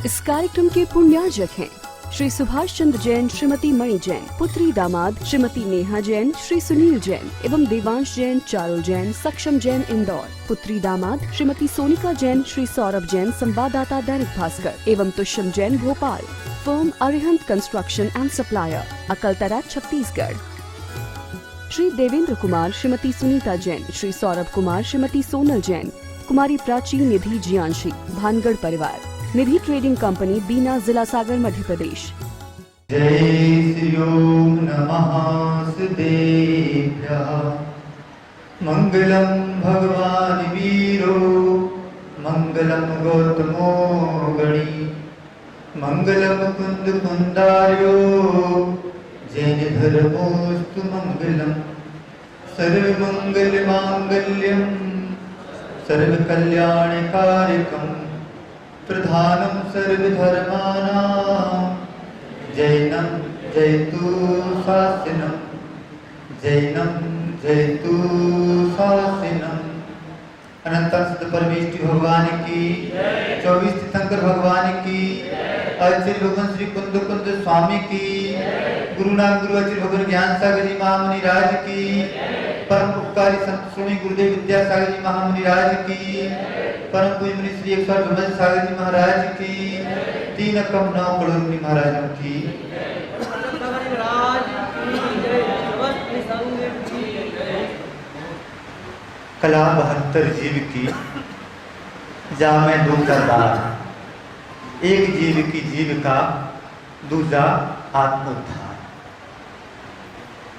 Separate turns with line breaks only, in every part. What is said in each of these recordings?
इस कार्यक्रम के पुण्यार्जक हैं श्री सुभाष चंद्र जैन, श्रीमती मणि जैन, पुत्री दामाद श्रीमती नेहा जैन, श्री सुनील जैन एवं देवांश जैन, चारुल जैन, सक्षम जैन इंदौर, पुत्री दामाद श्रीमती सोनिका जैन, श्री सौरभ जैन, संवाददाता दैनिक भास्कर एवं Tushyam Jain, Bhopal. Firm Arihant construction and supplier, Akaltara, Chhattisgarh. Shri Devendra Kumar, Shrimati Sunita Jain, Shri Saurabh Kumar, Shrimati Sonal Jain, Kumari Prachi, Nidhi Jiyanshi, Bhangarh परिवार। निधि ट्रेडिंग कंपनी, बीना, जिला सागर, मध्य प्रदेश।
जय श्री ओम नमः सुदेभ्यः। मंगलम भगवान वीरो, मंगलम गौतमो गणी, मंगलम कुंद कुंदार्यो, जैन धर्मोस्तु मंगलम। सर्वमंगल मांगल्यम, सर्वकल्याणकारिकम, प्रधानम सर्वधर्माणां, जैनं जयतु शासनम, जैनं जयतु शासनम। अनंत सत परमेष्टि भगवान की, 24 तीर्थंकर भगवान की, अचिर भगवान श्री कुंद कुंद स्वामी की, गुरुनाथ गुरु अचिर भगवान ज्ञान सागर जी महामुनि राज की, परम उपकारी संत स्वामी गुरुदेव विद्यासागर जी महामुनि राज की, परम पूज्य मुनि श्री 108 सागर जी महाराज की, 3 कम 9 करोड़ मुनि महाराजों की। कला 72 जीव की, जा मैं दो सरदार। एक जीव की जीविका, दूसरा आत्मोद्धार।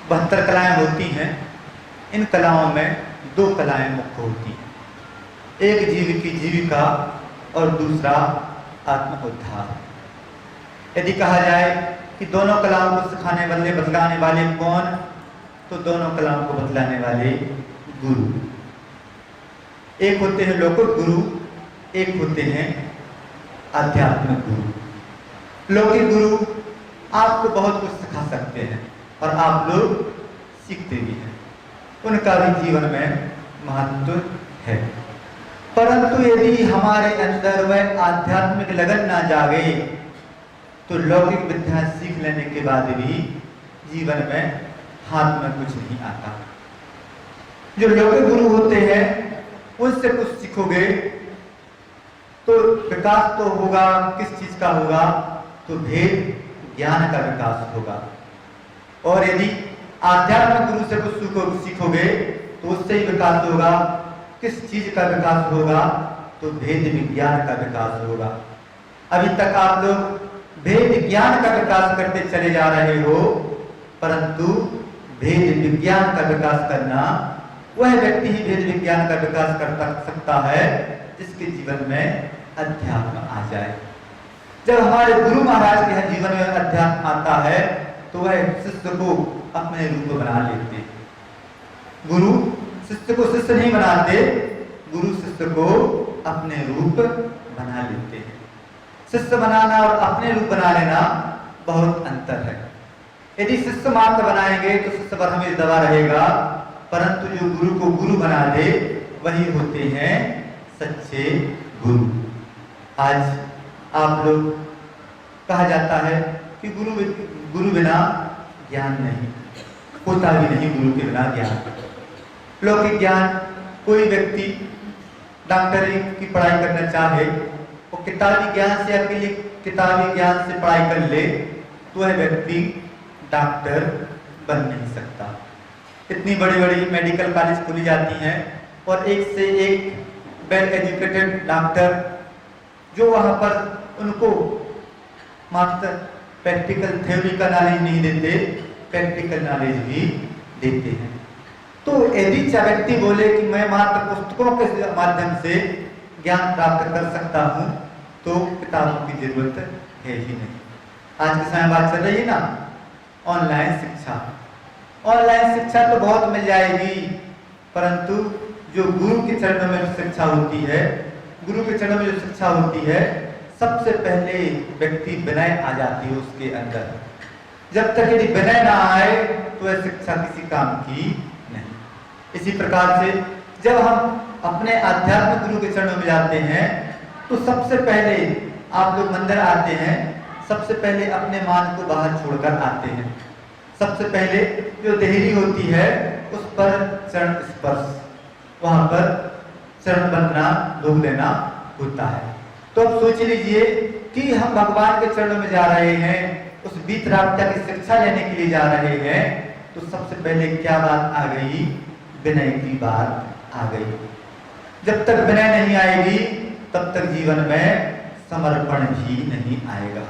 72 कलाएं होती हैं। इन कलाओं में 2 कलाएं मुख्य होती हैं, एक जीव की जीविका और दूसरा आत्मोद्धार। यदि कहा जाए कि दोनों कलाओं को सिखाने वाले, बतलाने वाले कौन, तो दोनों कलाओं को बतलाने वाले गुरु। एक होते हैं लौकिक गुरु, एक होते हैं आध्यात्मिक गुरु। लौकिक गुरु आपको बहुत कुछ सिखा सकते हैं और आप लोग सीखते भी हैं, उनका भी जीवन में महत्व है। परंतु यदि हमारे अंदर वह आध्यात्मिक लगन ना जागे तो लौकिक विद्या सीख लेने के बाद भी जीवन में हाथ में कुछ नहीं आता। जो लौकिक गुरु होते हैं उनसे कुछ सीखोगे तो विकास तो होगा। किस चीज का होगा? तो भेद ज्ञान का विकास होगा। और यदि आध्यात्मिक गुरु से कुछ सीखोगे तो उससे ही विकास होगा। किस चीज का विकास होगा? तो भेद विज्ञान का विकास होगा। अभी तक आप लोग भेद ज्ञान का विकास करते चले जा रहे हो, परंतु भेद विज्ञान का विकास करना वह व्यक्ति ही भेद विज्ञान का विकास कर सकता है जिसके जीवन में अध्यात्म आ जाए। जब हमारे गुरु महाराज के जीवन में अध्यात्म आता है तो वह शिष्य को अपने रूप बना लेते हैं। गुरु शिष्य को शिष्य नहीं बनाते, गुरु शिष्य को अपने रूप बना लेते हैं। शिष्य बनाना और अपने रूप बना लेना बहुत अंतर है। यदि शिष्य मात्र बनाएंगे तो शिष्य पर हमें दबा रहेगा, परंतु जो गुरु को गुरु बना दे वही होते हैं सच्चे गुरु। आज आप लोग कहा जाता है कि गुरु बिना ज्ञान नहीं होता, भी नहीं गुरु के बिना ज्ञान। लौकिक ज्ञान, कोई व्यक्ति डॉक्टरी की पढ़ाई करना चाहे वो किताबी ज्ञान से, अकेले किताबी ज्ञान से पढ़ाई कर ले तो वह व्यक्ति डॉक्टर बन नहीं सकता। इतनी बड़ी बड़ी मेडिकल कॉलेज खोली जाती हैं और एक से एक वेल एजुकेटेड डॉक्टर जो वहाँ पर उनको मात्र प्रैक्टिकल थ्योरी का नॉलेज नहीं देते, प्रैक्टिकल नॉलेज भी देते हैं। तो यदि व्यक्ति बोले कि मैं मात्र पुस्तकों के माध्यम से ज्ञान प्राप्त कर सकता हूँ तो किताबों की जरूरत है ही नहीं। आज के समय बात चल रही है ना ऑनलाइन शिक्षा। ऑनलाइन शिक्षा तो बहुत मिल जाएगी, परंतु जो गुरु के चरणों में जो शिक्षा होती है, गुरु के चरणों में जो शिक्षा होती है, सबसे पहले व्यक्ति विनय आ जाती है उसके अंदर। जब तक यदि विनय ना आए तो वह शिक्षा किसी काम की नहीं। इसी प्रकार से जब हम अपने आध्यात्मिक गुरु के चरणों में जाते हैं तो सबसे पहले आप लोग मंदिर आते हैं, सबसे पहले अपने मान को बाहर छोड़कर आते हैं। सबसे पहले जो देहरी होती है उस पर चरण स्पर्श, वहां पर चरण बंदना धोख देना होता है। तो अब सोच लीजिए कि हम भगवान के चरणों में जा रहे हैं, उस वीतरागता की शिक्षा लेने के लिए जा रहे हैं, तो सबसे पहले क्या बात आ गई? विनय की बात आ गई। जब तक विनय नहीं आएगी तब तक जीवन में समर्पण भी नहीं आएगा।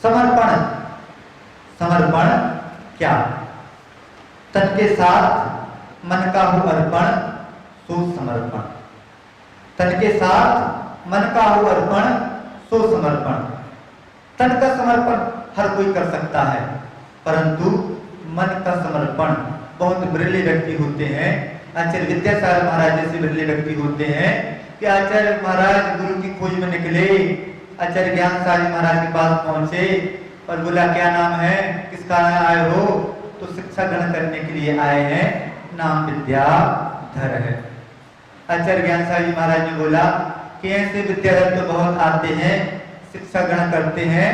समर्पण, समर्पण क्या? तन के साथ मन का हो अर्पण, सो समर्पण। तन के साथ मन का हो अर्पण, सो समर्पण। तन का समर्पण हर कोई कर सकता है, परंतु मन का समर्पण बहुत बिरले व्यक्ति होते हैं। आचार्य विद्यासागर महाराज जैसे बिरले व्यक्ति होते हैं कि आचार्य महाराज गुरु की खोज में निकले, आचार्य ज्ञान सागर महाराज के पास पहुंचे और बोला क्या नाम है, किस कारण आए हो? तो शिक्षा ग्रहण करने के लिए आए हैं, नाम विद्याधर है। आचार्य ज्ञान सागर महाराज ने बोला कि ऐसे विद्याधर तो बहुत आते हैं, शिक्षा ग्रहण करते हैं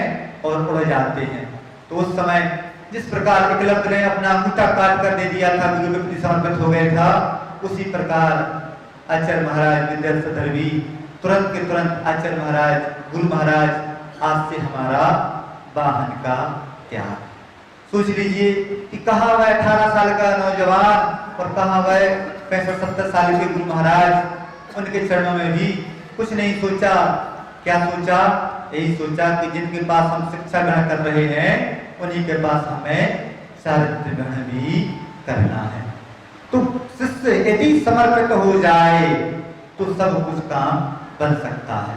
और उड़ जाते हैं। तो उस समय जिस प्रकार एकलव्य ने अपना अंगूठा काट कर दे दिया था, गुरु के प्रति समर्पित हो गया था, उसी प्रकार आचार्य महाराज विद्याधर भी तुरंत के तुरंत आचार्य महाराज, गुरु महाराज, आज से हमारा वाहन का त्याग। सोच लीजिए कि कहाँ वह 18 साल का नौजवान और कहाँ वह 65-70 साल के गुरु महाराज, उनके चरणों में भी कुछ नहीं सोचा। क्या सोचा? यही सोचा कि जिनके पास हम शिक्षा ग्रहण कर रहे हैं उन्हीं के पास हमें चारित्र ग्रहण भी करना है। तो शिष्य यदि समर्पित हो जाए तो सब कुछ काम बन सकता है।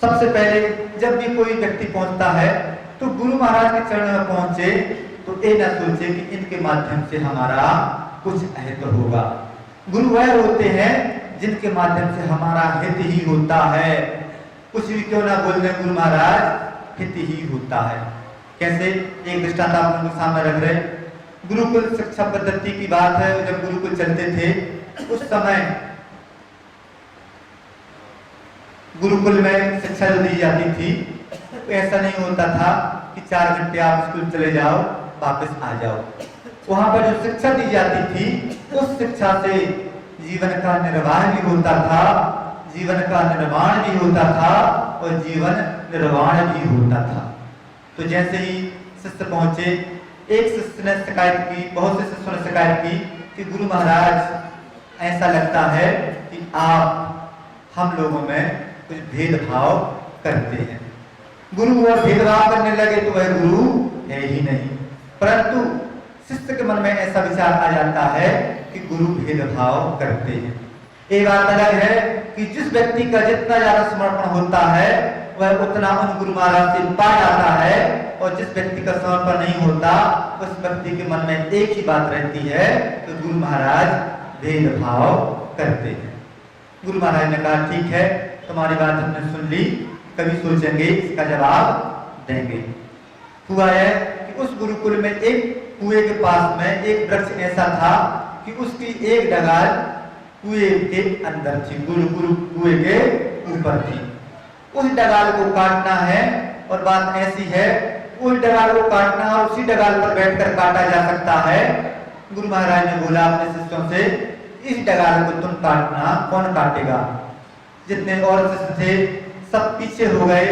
सबसे पहले जब भी कोई व्यक्ति पहुंचता है तो गुरु महाराज के चरण में पहुंचे तो ये ना सोचे कि इनके माध्यम से हमारा कुछ हित होगा। गुरु वह होते हैं जिनके माध्यम से हमारा हित ही होता है। कुछ भी क्यों ना बोल दें, गुरु महाराज हित ही होता है। कैसे? एक दृष्टांत आप लोगों के सामने रख रहे। गुरुकुल शिक्षा पद्धति की बात है। जब गुरुकुल चलते थे उस समय गुरुकुल में शिक्षा जो दी जाती थी तो ऐसा नहीं होता था कि 4 घंटे आप स्कूल चले जाओ वापस आ जाओ। वहां पर जो शिक्षा दी जाती थी उस शिक्षा से जीवन का निर्वाह भी होता था, जीवन का निर्माण भी होता था और जीवन निर्वाण भी होता था। तो जैसे ही शिष्य पहुंचे, एक शिष्य ने शिकायत की, बहुत से शिष्यों ने शिकायत की कि गुरु महाराज ऐसा लगता है कि आप हम लोगों में कुछ भेदभाव करते हैं। गुरु और भेदभाव करने लगे तो वह गुरु है ही नहीं। परंतु शिष्य के मन में ऐसा विचार आ जाता है कि गुरु भेदभाव करते हैं। एक बात अलग है कि जिस व्यक्ति का जितना ज्यादा समर्पण होता है वह उतना उन गुरु महाराज से पा जाता है, और जिस व्यक्ति का समर्पण नहीं होता उस व्यक्ति के मन में एक ही बात रहती है कि गुरु महाराज भेदभाव करते हैं। गुरु महाराज ने कहा ठीक है, तुम्हारी बात हमने सुन ली, कभी सोचेंगे इसका जवाब देंगे। हुआ है कि उस गुरुकुल में एक कुएं के पास में एक वृक्ष ऐसा था कि उसकी एक डगाल कुएं के अंदर थी, गुरु कुएं के ऊपर थी। उस डगाल को काटना है और बात ऐसी है उस डगाल को काटना और उसी डगाल पर बैठकर काटा जा सकता है। गुरु महाराज ने बोला अपने शिष्यों से, इस डगाल को तुम काटना, कौन काटेगा? जितने और शिष्य थे सब पीछे हो गए।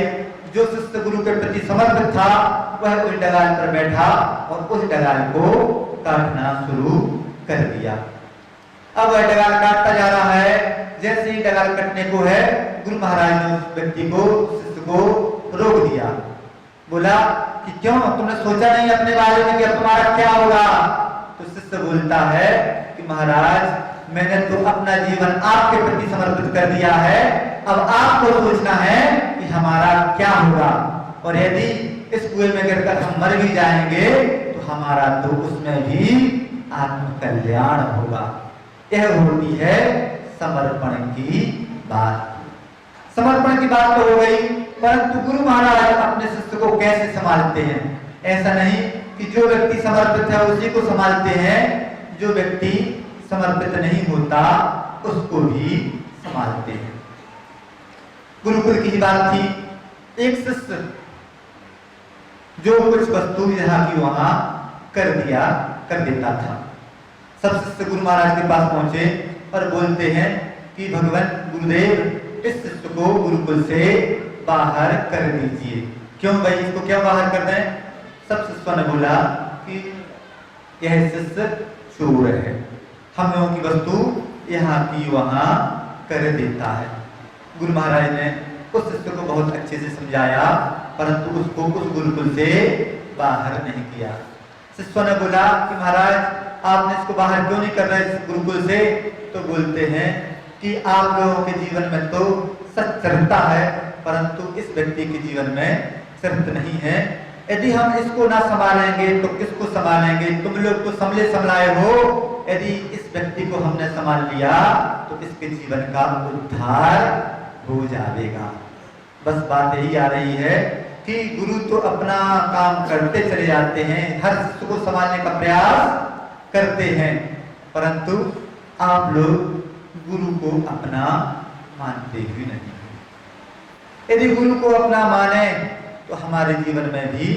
जो शिष्य गुरु के प्रति समर्पित था वह उस डगाल पर बैठा और उस डगाल को काटना शुरू कर दिया। अब वह डगाल काटता जा रहा है। जैसे ही डगाल कटने को है, गुरु महाराज ने उस व्यक्ति को, शिष्य को रोक दिया। बोला कि क्यों, तुमने सोचा नहीं अपने बारे में कि अब तुम्हारा क्या होगा? तो शिष्य बोलता है कि महाराज मैंने तो अपना जीवन आपके प्रति समर्पित कर दिया है, अब आपको सोचना है कि हमारा क्या होगा। और यदि इस कुएं में गिरकर हम मर भी जाएंगे तो हमारा तो उसमें भी आत्म कल्याण होगा। यह होती है समर्पण की बात। समर्पण की बात तो हो गई, परंतु गुरु महाराज अपने शिष्य को कैसे संभालते हैं? ऐसा नहीं कि जो व्यक्ति समर्पित है उसी को संभालते हैं, जो व्यक्ति समर्पित नहीं होता उसको भी संभालते हैं। गुरुकुल की ही बात थी। एक शिष्य जो कुछ वस्तु यहाँ की वहां कर देता था। सब शिष्य गुरु महाराज के पास पहुंचे और बोलते हैं कि भगवान गुरुदेव, इस शिष्य को गुरुकुल से बाहर कर दीजिए। क्यों भाई, इसको क्यों बाहर कर दें? सब शिष्यों ने बोला कि यह शिष्य चोर है, हम लोगों की वस्तु यहाँ की वहां कर देता है। गुरु महाराज ने उस शिष्य को बहुत अच्छे से समझाया, परंतु उसको उस गुरुकुल से बाहर नहीं किया। शिष्यों ने बोला कि महाराज, आपने इसको बाहर क्यों नहीं कर रहे इस गुरुकुल से? तो बोलते हैं कि आप लोगों के जीवन में तो सच्चरता है, परंतु इस व्यक्ति के जीवन में चरित्र नहीं है। यदि हम इसको ना संभालेंगे तो किसको संभालेंगे? तुम लोग तो संभले संभलाए हो, यदि इस व्यक्ति को हमने संभाल लिया तो इसके जीवन का उद्धार हो जाएगा। बस बात यही आ रही है कि गुरु तो अपना काम करते चले जाते हैं, हर शिष्य को संभालने का प्रयास करते हैं, परंतु आप लोग गुरु को अपना मानते ही नहीं। यदि गुरु को अपना माने तो हमारे जीवन में भी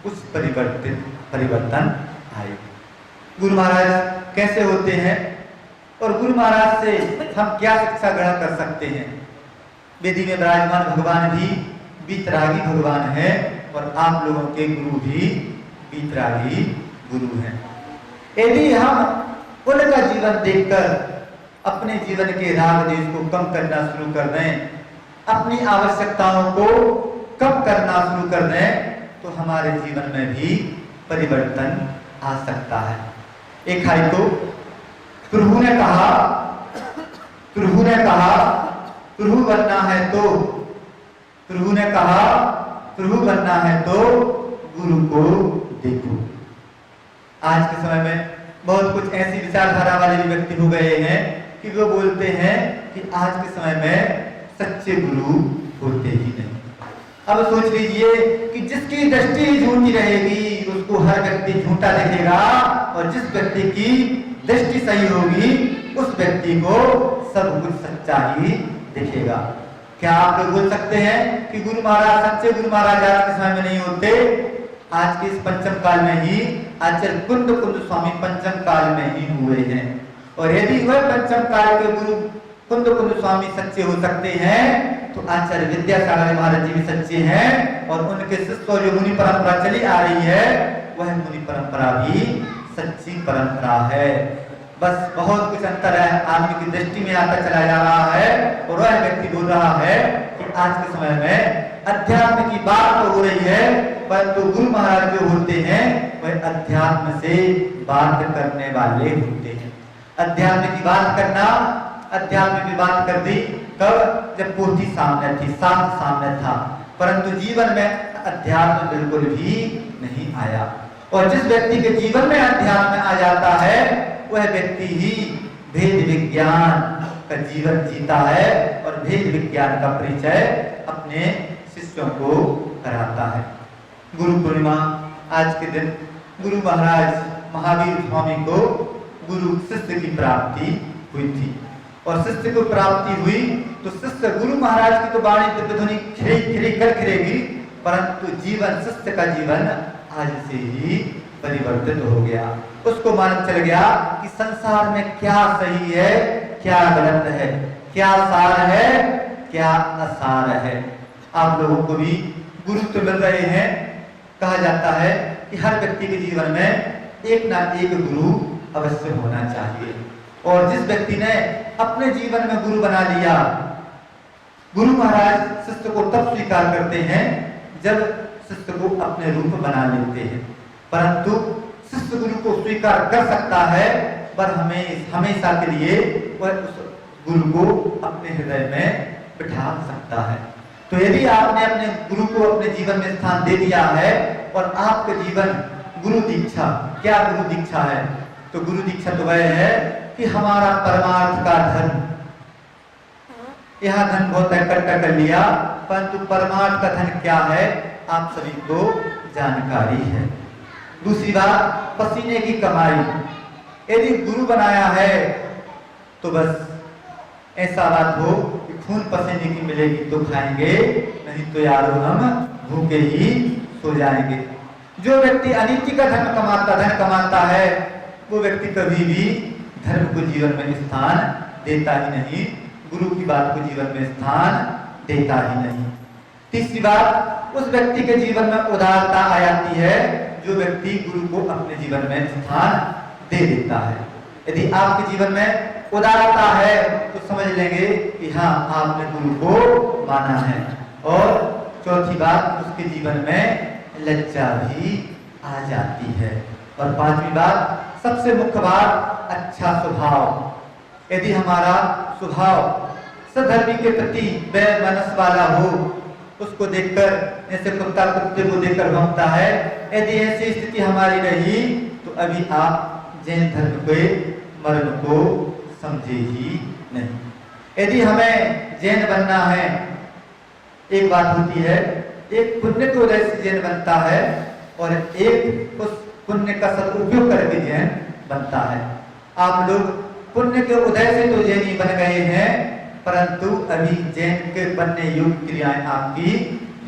कुछ परिवर्तन आए। गुरु महाराज कैसे होते हैं और गुरु महाराज से हम क्या शिक्षा ग्रहण कर सकते हैं? वेदी में विराजमान भगवान भी बीतरागी भगवान है और आप लोगों के गुरु भी बीतरागी गुरु हैं। यदि हम उनका जीवन देखकर अपने जीवन के राग द्वेष को कम करना शुरू कर दें, अपनी आवश्यकताओं को कम करना शुरू कर दें, तो हमारे जीवन में भी परिवर्तन आ सकता है। एक भाई को प्रभु ने कहा प्रभु बनना है तो, प्रभु ने कहा प्रभु बनना है तो गुरु को देखो। आज के समय में बहुत कुछ ऐसी विचारधारा वाले भी व्यक्ति हो गए हैं कि वो बोलते हैं कि आज के समय में सच्चे गुरु होते ही नहीं। अब सोच लीजिए कि जिसकी दृष्टि झूठी रहेगी उसको हर व्यक्ति झूठा दिखेगा, और जिस व्यक्ति की दृष्टि सही होगी उस व्यक्ति को सब कुछ सच्चा ही दिखेगा। क्या आप लोग बोल सकते हैं कि गुरु महाराज, सच्चे गुरु महाराज आज के समय में नहीं होते? आज के इस पंचम काल में ही आचार्य कुंद स्वामी पंचम काल में ही हुए हैं, और यदि वह पंचम काल के गुरु कुंद स्वामी सच्चे हो सकते हैं तो आचार्य विद्यासागर महाराज जी भी सच्चे हैं, और उनके शिष्य जो मुनि परंपरा चली आ रही है वह मुनि परंपरा भी सच्ची परंपरा है। बस बहुत कुछ अंतर है, आदमी की दृष्टि में आता चला जा रहा है, और वह व्यक्ति बोल रहा है कि आज के समय में अध्यात्म की बात तो हो रही है, परंतु गुरु महाराज जो होते हैं वह अध्यात्म से बात करने वाले होते हैं। अध्यात्म की बात करना, अध्यात्म की बात कर दी कब? जब पोथी सामने थी, शास्त्र सामने था, परंतु जीवन में अध्यात्म बिल्कुल भी नहीं आया। और जिस व्यक्ति के जीवन में अध्यात्म आ जाता है वह व्यक्ति ही भेद विज्ञान का जीवन जीता है, और भेद विज्ञान का परिचय अपने शिष्यों को कराता है। गुरु पूर्णिमा आज के दिन गुरु महाराज महावीर स्वामी को गुरु शिष्य की प्राप्ति हुई थी, और शिष्य को प्राप्ति हुई तो शिष्य गुरु महाराज की तो वाणी दिव्य ध्वनि खिरी कर खिरेगी, परंतु जीवन, शिष्य का जीवन आज से ही परिवर्तित हो गया। उसको मालूम चल गया कि संसार में क्या सही है, क्या गलत है, क्या सार है, क्या असार है। आप लोगों को भी गुरु तो मिल रहे हैं। कहा जाता है कि हर व्यक्ति के जीवन में एक ना एक गुरु अवश्य होना चाहिए, और जिस व्यक्ति ने अपने जीवन में गुरु बना लिया, गुरु महाराज शिष्य को तब स्वीकार करते हैं जब शिष्य को अपने रूप बना लेते हैं, परंतु शिष्य गुरु को स्वीकार कर सकता है पर हमेशा के लिए वह उस गुरु को अपने हृदय में बिठा सकता है। तो यदि आपने अपने गुरु को अपने जीवन में स्थान दे दिया है और आपका जीवन गुरु दीक्षा, क्या गुरु दीक्षा है? तो गुरु दीक्षा तो वह है कि हमारा परमार्थ का धन, यह धन बहुत इकट्ठा कर लिया, परंतु परमार्थ का धन क्या है आप सभी को जानकारी है। दूसरी बात, पसीने की कमाई। यदि गुरु बनाया है तो बस ऐसा बात हो कि खून पसीने की मिलेगी तो खाएंगे, नहीं तो यारो हम भूखे ही सो जाएंगे। जो व्यक्ति अनिति का धन कमाता है, वो व्यक्ति कभी भी धर्म को जीवन में स्थान देता ही नहीं, गुरु की बात को जीवन में स्थान देता ही नहीं। तीसरी बात, उस व्यक्ति के जीवन में उदारता आ जाती है जो व्यक्ति गुरु को अपने जीवन में स्थान दे देता है। यदि आपके जीवन में उदारता है तो समझ लेंगे कि हाँ, आपने गुरु को माना है। और चौथी बात, उसके जीवन में लज्जा भी आ जाती है। और पांचवी बात, सबसे मुख्य बात, अच्छा स्वभाव। यदि हमारा स्वभाव सधर्मी के प्रति बेमनस वाला हो, उसको देखकर जैसे कुत्ता कुत्ते को देखकर भौंकता है, यदि ऐसी स्थिति हमारी रही तो अभी आप जैन धर्म के मर्म को समझे ही नहीं। यदि हमें जैन बनना है, एक बात होती है, एक पुण्य के उदय से जैन बनता है और एक उस पुण्य का सदुपयोग करके जैन बनता है। आप लोग पुण्य के उदय से तो जैनी बन गए हैं, परंतु अभी जैन के बनने योग्य क्रियाएं आपकी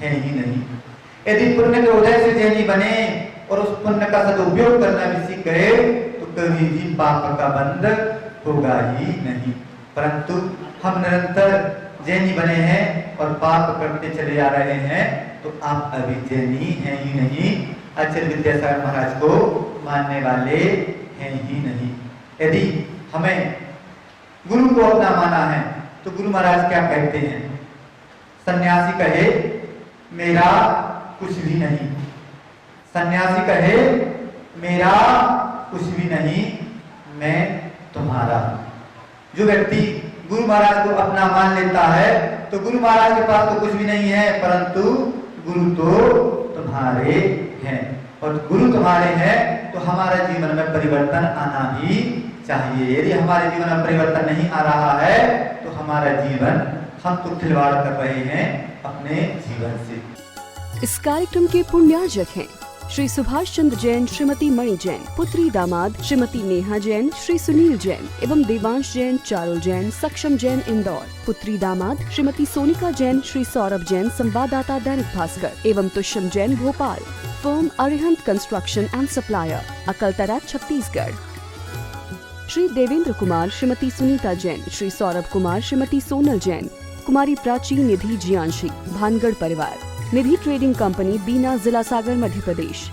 हैं ही नहीं। यदि पुण्य के उदय से जैनी बने और उस पुण्य का सदुपयोग करना भी सीख गए तो कभी भी पाप का बंध होगा ही नहीं। परंतु हम निरंतर जैनी बने हैं और पाप करते चले आ रहे हैं, तो आप अभी जैनी हैं ही नहीं, आचार्य विद्यासागर महाराज को मानने वाले हैं ही नहीं। यदि हमें गुरु को अपना माना है तो गुरु महाराज क्या कहते हैं? सन्यासी कहे मेरा कुछ भी नहीं, सन्यासी कहे मेरा कुछ भी नहीं, मैं तुम्हारा। जो व्यक्ति गुरु महाराज को अपना मान लेता है तो गुरु महाराज के पास तो कुछ भी नहीं है, परंतु गुरु तो तुम्हारे हैं। और गुरु तुम्हारे हैं तो हमारे जीवन में परिवर्तन आना ही चाहिए। यदि हमारे जीवन में परिवर्तन नहीं आ रहा है तो हमारा जीवन, हम तो खिलवाड़ कर रहे हैं अपने जीवन से।
इस कार्यक्रम के पुण्यार्जक हैं श्री सुभाष चंद्र जैन, श्रीमती मणि जैन, पुत्री दामाद श्रीमती नेहा जैन, श्री सुनील जैन एवं देवांश जैन, चारुल जैन, सक्षम जैन इंदौर, पुत्री दामाद श्रीमती सोनिका जैन, श्री सौरभ जैन, संवाददाता दैनिक भास्कर एवं Tushyam Jain, Bhopal. Firm Arihant construction and supplier, Akaltara, Chhattisgarh. Shri Devendra Kumar, Shrimati Sunita Jain, Shri Saurabh Kumar, Shrimati Sonal Jain, Kumari Prachi, Nidhi Jiyanshi, Bhangarh परिवार। निधि ट्रेडिंग कंपनी, बीना, जिला सागर, मध्य प्रदेश।